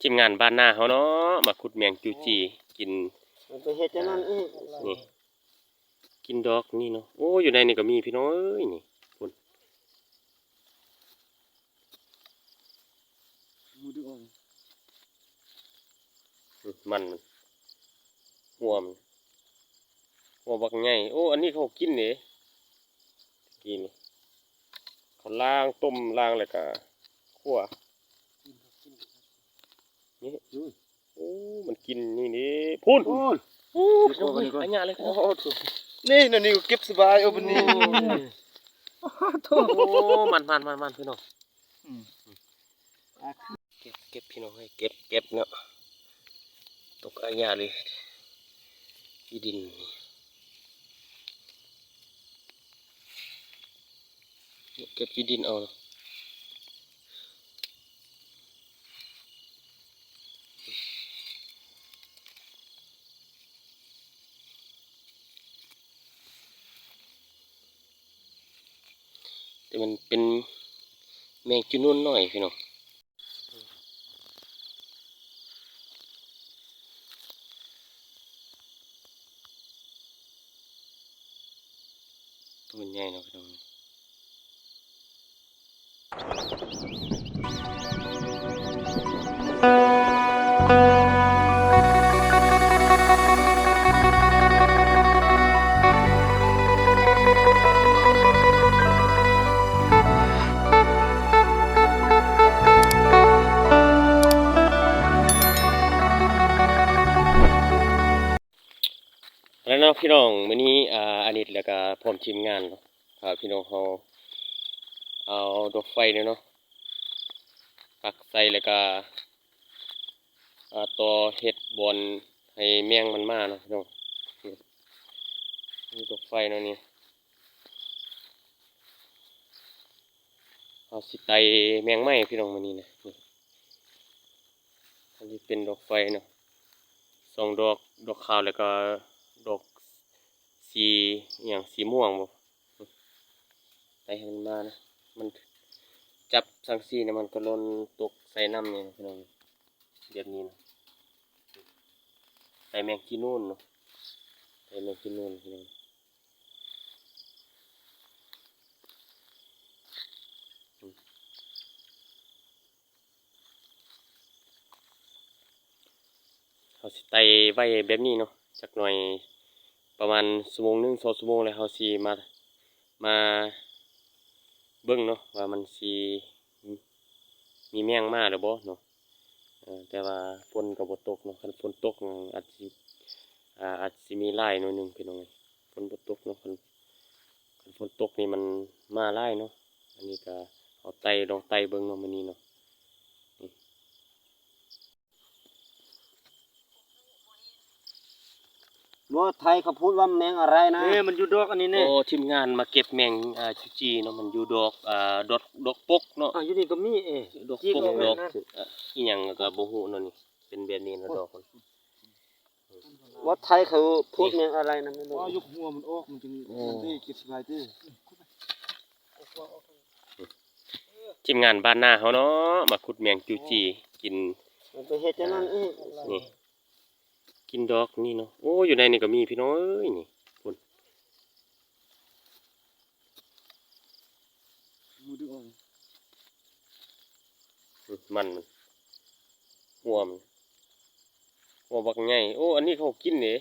ทีมงานบ้านหน้าเขาเนาะมาขุดแมงจูจีกินไปเฮ็ดจังนั้นอีกนี่กินดอกนี่เนาะโอ้อยู่ในนี่ก็มีพี่น้องเอ้ยนี่พุ่นมือดึงออกมันหัวมันหัวบักใหญ่โอ้อันนี้เขากินเด้กินนี่เขาล้างต้มล้างแล้วก็คั่วนี่โอ้มันกินนี่นี่พุ่นโอ้อันนี้เลยโอ้นี่นั่นนี่เก็บสบายเอาบัดนี้โอ้มันพี่น้องเก็บพี่น้องให้เก็บเนาะตกอันนี้เลยที่ดินเก็บที่ดินเอาแต่มันเป็นแมงจุนุ่นหน่อยพี่น้องตัวมันใหญ่เนาะพี่น้องแล้วเนาะพี่น้องมื้อนี้อันนี้แล้วก็พร้อมทีมงานเนาะพี่น้องเขาเอาดอกไฟเนาะปักใส่แล้วก็ต่อเฮ็ดบอนให้แมงมันมาเนาะพี่น้องนี่ดอกไฟเนาะนี่เอาสิไตแมงไหม้พี่น้องมื้อนี้นะอันนี้เป็นดอกไฟเนาะ2ดอกขาวแล้วก็ดอกสีอย่างสีม่วงบ่ไตให้มันมานะมันจับสังสีเนี่ยมันก็หล่นตกใส่น้ำนี่นะพี่น้องแบบนี้นะใส่แมงจีนูนเนาะใส่แมงจีนูนพี่น้องเขาสิไตไว้แบบนี้เนาะจักหน่อยประมาณ1 ชั่วโมง 2 ชั่วโมงแล้วเขาสิมาเบิ่งเนาะว่ามันสิมีแมงมาหรือบ่เนาะแต่ว่าฝนก็บ่ตกเนาะคันฝนตกอาจสิมีหลายหน่อยนึงพี่น้องฝนบ่ตกเนาะคันฝนตกนี่มันมาหลายเนาะอันนี้ก็เอาลองไต่เบิ่งเนาะมื้อนี้เนาะว่าไทยเขาพูดว่าแมงอะไรนะมันอยู่ดอกอันนี้เนี่ยโอ้ทีมงานมาเก็บแมงจุจีเนาะมันอยู่ดอกดอกปกเนาะอยู่นี่ก็มีดอกปกดอกอีหยังก็บ่ฮู้เนาะนี่เป็นแบบนี้เนาะดอกมันว่าไทยเขาพูดแมงอะไรนะไม่รู้ว่ายกหัวมันออกมันจึงได้เก็บสบายตื้อทีมงานบ้านหน้าเขาเนาะมาขุดแมงจูจีกินไปเฮ็ดจังนั้นอีกนี่กินดอกนี่เนาะโอ้อยู่ในนี่ก็มีพี่น้องเอ้ยนี่พุ่นมือดึงออกมันหัวบักใหญ่โอ้อันนี้เขากินเด้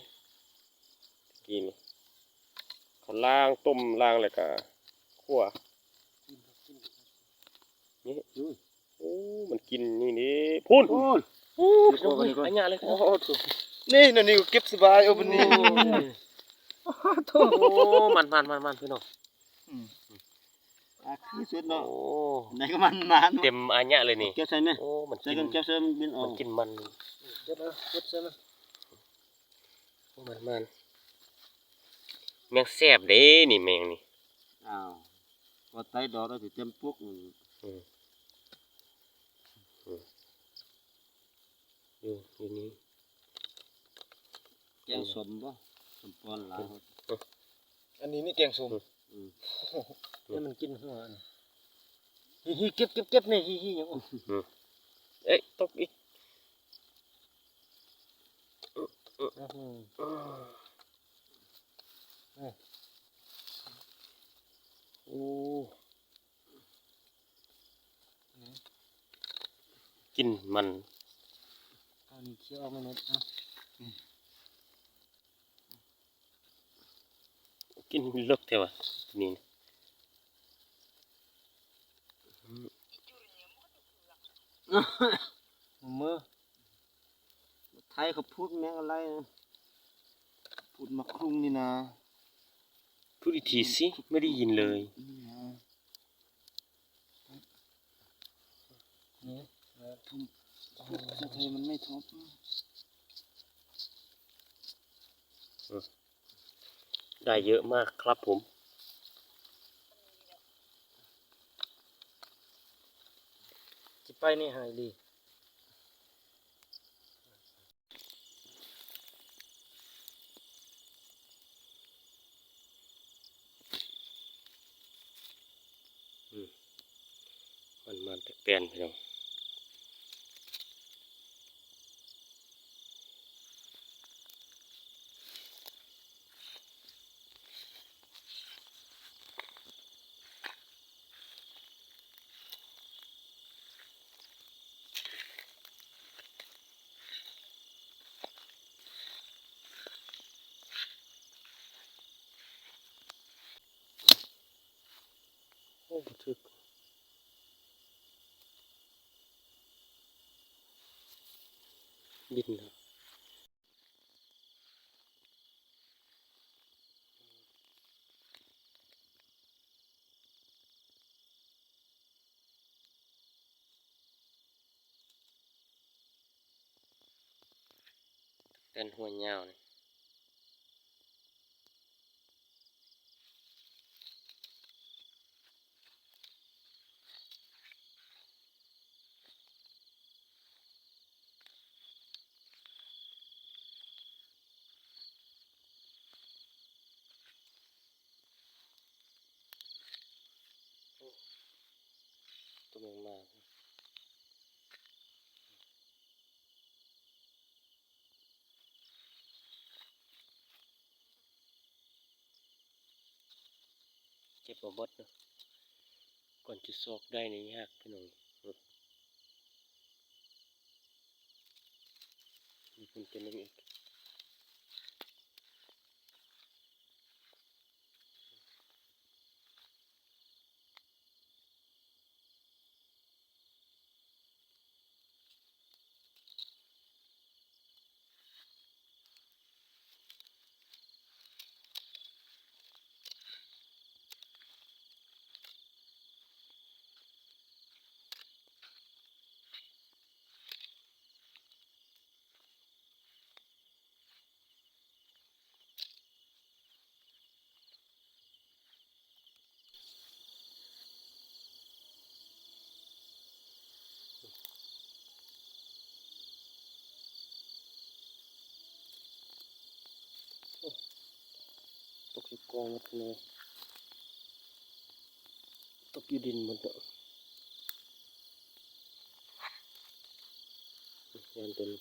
กินนี่เขาล้างต้มล้างแล้วก็คั่วนี่โอ้มันกินนี่นี่พุ่นโอ้อันนี้เลยนี่นั่นนี่เก็บสบายเอาบัดนี้โอ้มันพี่น้องคือสุดเนาะโอ้ไหนก็มันเต็มอันนี้เลยนี่เก็บใส่ไหมโอ้มันใส่กันเก็บใส่มันบินออกมันกินมันเก็บใส่มันแมงแซ่บเด้นี่แมงนี่อ้าวพอไต่ดอกแล้วสิเต็มปุกอยู่นี่แกงสมบ่สมปอนหลายอันนี้นี่แกงส้มนี่มันกินหัวฮิเก็บนี่ฮิอย่างเอ๊ะตกอีก โอ้กินมัน อันนี้เคี่ยวออกมาหมดอ่ะ กินเลิกแต่ว่านี่นะ มือไทยเขาพูดแม่งอะไรนะ พูดมาครุ่งนี่นะ พูดอีกทีสิไม่ได้ยินเลย นี่นะ นี่ ทุ่มสะเทมันไม่ทบ ได้เยอะมากครับผม จะไปนี่หายดี มันมาแต่เปลี่ยนพี่น้องโอ้บ่ถึกบินแล้วเป็นหัวยาวนี่ตัวเมืองมากเจ็บบ่บดเนาะก่อนจะซอกได้นี่ยากพี่น้องมีคนจะนึงอีกตกอยู่กองหมดเลยตกอยู่ดินหมดเนาะยันตัวนี้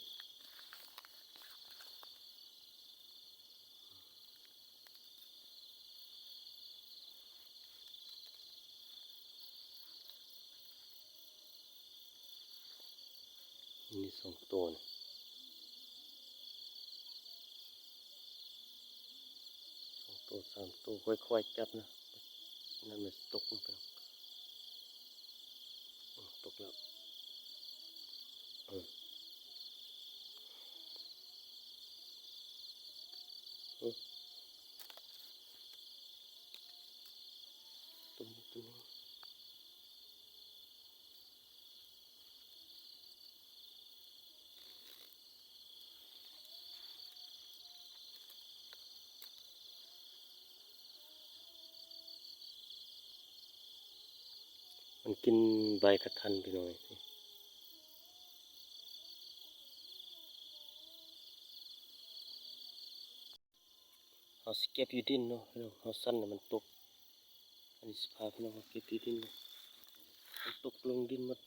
มีสองตัวนะสองตัวสามตัวค่อยๆจับนะนั่นมันตกลงไปแล้วตกแล้วเออเออตัวนี้มันกินใบกระทันไปหน่อยเอาสเก็บอยู่ดินเนาะพี่น้องเอาสั้นน่ะมันตกอันนี้สภาพพี่น้องเอาเก็บอยู่ดินเนาะมันตกลงดินหมด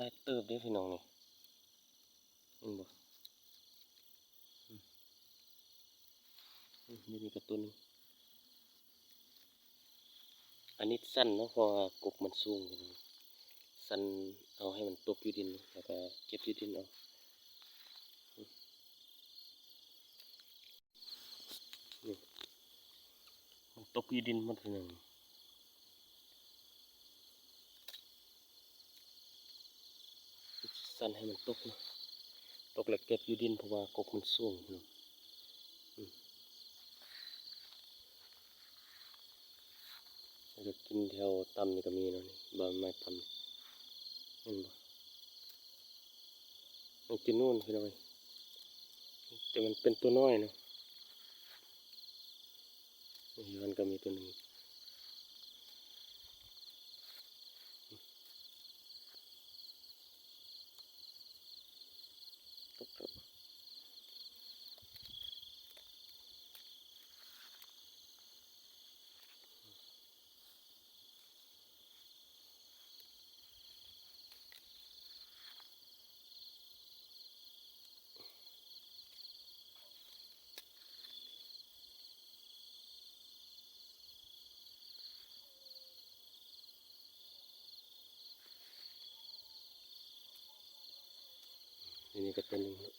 ลายเติบเด้อพี่น้องนี่เห็นบ่นี่มีกระตุ้นงอันนี้สั้นเนาะเพราะว่ากกมันสูงพี่น้องสั้นเอาให้มันตกอยู่ดินแล้วก็เก็บอยู่ดินเอานี่มันตกอยู่ดินหมดพี่น้องสั้นให้มันตกเนาะตกแล้วเก็บอยู่ดินเพราะว่ากกมันสูงพี่น้องแล้วก็กินแถวต่ำนี่ก็มีเนาะนี่ใบไม้ต่ำนี่เห็นบ่มันกินนู่นพี่น้องแต่มันเป็นตัวน้อยเนาะนี่มันก็มีตัวหนึงตกแล้วนี่ก็ตัวหนึงเนาะ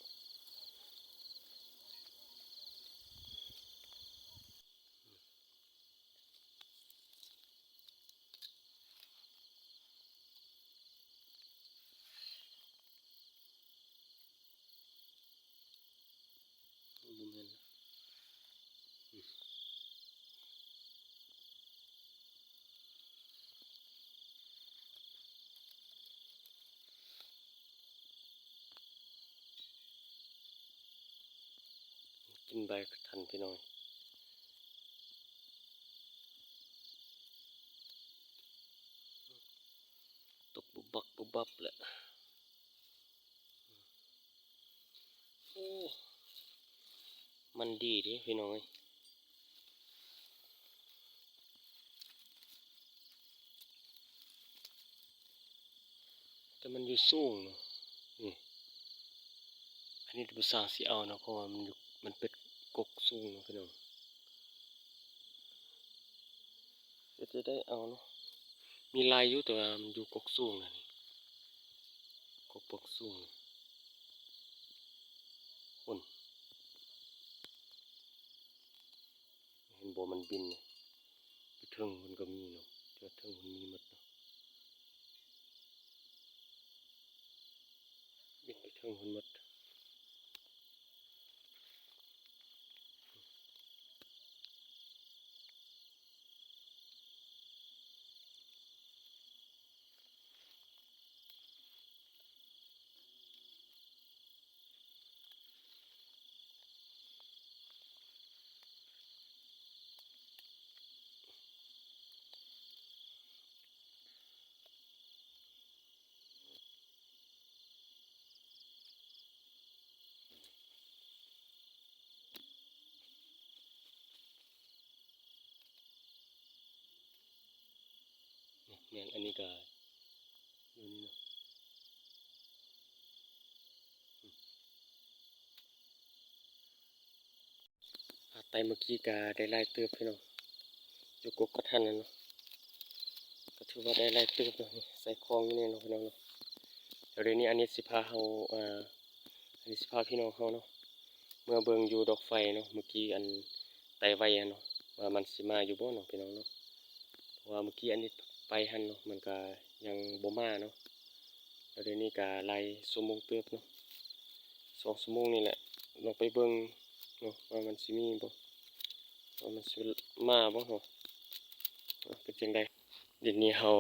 บ่แม่นกินใบทันพี่น้องตกบุบบักบุบบับแหละโอ้มันดีเด้พี่น้องแต่มันอยู่สูงเนาะนี่อันนี้ภาษาสิเอาเนาะเพราะว่ามันอยู่มันเป็นกกสูงเนาะพี่น้องจะได้เอาเนาะมีลายอยู่แต่ว่ามันอยู่กกสูงนะนี่กกปกสูงอุ่นเห็นบ่มันบินเนี่ยไปเทิงมันก็มีเนาะเจอเทิงมันมีหมดเนาะบินไปเทิงมันหมดเนี่ยอันนี้ก็อยู่นี่เนาะไตเมื่อกี้ก็ได้ไล่เติบพี่น้องอยู่กกกระทันนั่นเนาะก็ถือว่าได้ไล่เติบเนาะใส่คลองนี่เนาะพี่น้องเนาะเดี๋ยวนี้อันนี้สิพาเฮาอันนี้สิพาพี่น้องเฮาเนาะเมื่อเบิ่งอยู่ดอกไฟเนาะเมื่อกี้อันไตไว้อะเนาะว่ามันสิมาอยู่บ่เนาะพี่น้องเนาะเพราะว่าเมื่อกี้อันนี้ไปหั่นเนาะมันก็ยังบ่มาเนาะแล้วเดี๋ยวนี้ก็ไล่ชั่วโมงเติบเนาะ2 ชั่วโมงนี่แหละลองไปเบิ่งเนาะว่ามันสิมีบ่ว่ามันสิมาบ่เนาะเป็นจังไดเดี๋ยวนี้เฮา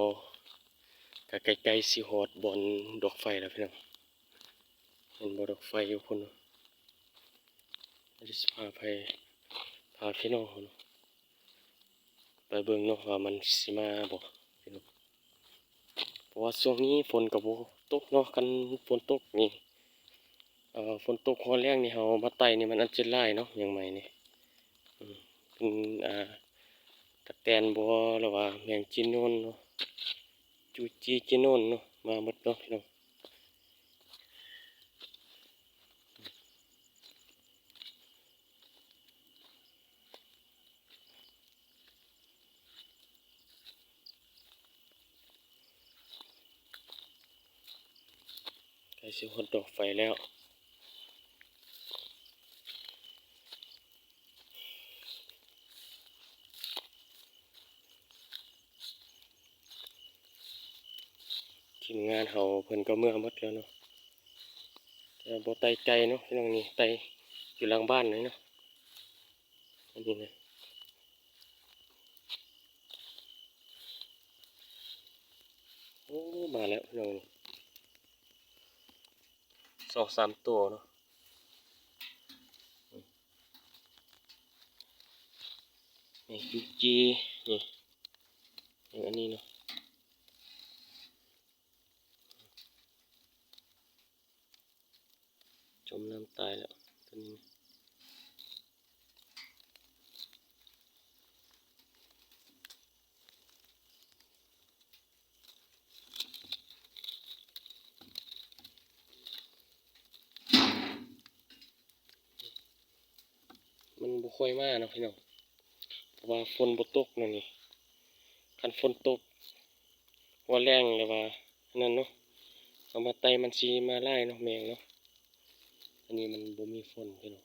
ก็ใกล้ๆสิฮอดบ่อนดอกไฟแล้วพี่น้องเห็นบ่ดอกไฟอยู่พุ่นเนาะเดี๋ยวสิพาพี่น้องเฮาเนาะไปเบิ่งเนาะว่ามันสิมาบ่พี่น้องเพราะว่าช่วงนี้ฝนก็บ่ตกเนาะคันฝนตกนี่ฝนตกฮ้อนแรงนี่เฮามาไต่นี่มันอันตรายเนาะอย่างใหม่นี่เป็นตะแตนบ่หรือว่าแมงจีนูนเนาะจูจีจีนูนเนาะมาหมดเนาะพี่น้อง สิฮอดดอกไฟแล้วทีมงานเขาเพิ่นก็เมื่อหมดแล้วเนาะแต่บ่ไต่ไกลเนาะพี่น้องนี่ไต่อยู่หลังบ้านเลยเนาะอันนี้นะโอ้มาแล้วพี่น้องนี่2-3ตัวเนาะนี่จุกจีนี่อย่างอันนี้เนาะจมน้ำตายแล้วตัวนี้นะมันบ่ค่อยมาเนาะพี่น้องเพราะว่าฝนบ่ตกนั่นนี่คันฝนตกว่าแรงเลยว่านั่นเนาะเอามาไต่มันสิมาไล่เนาะแมงเนาะอันนี้มันบ่มีฝนพี่น้อง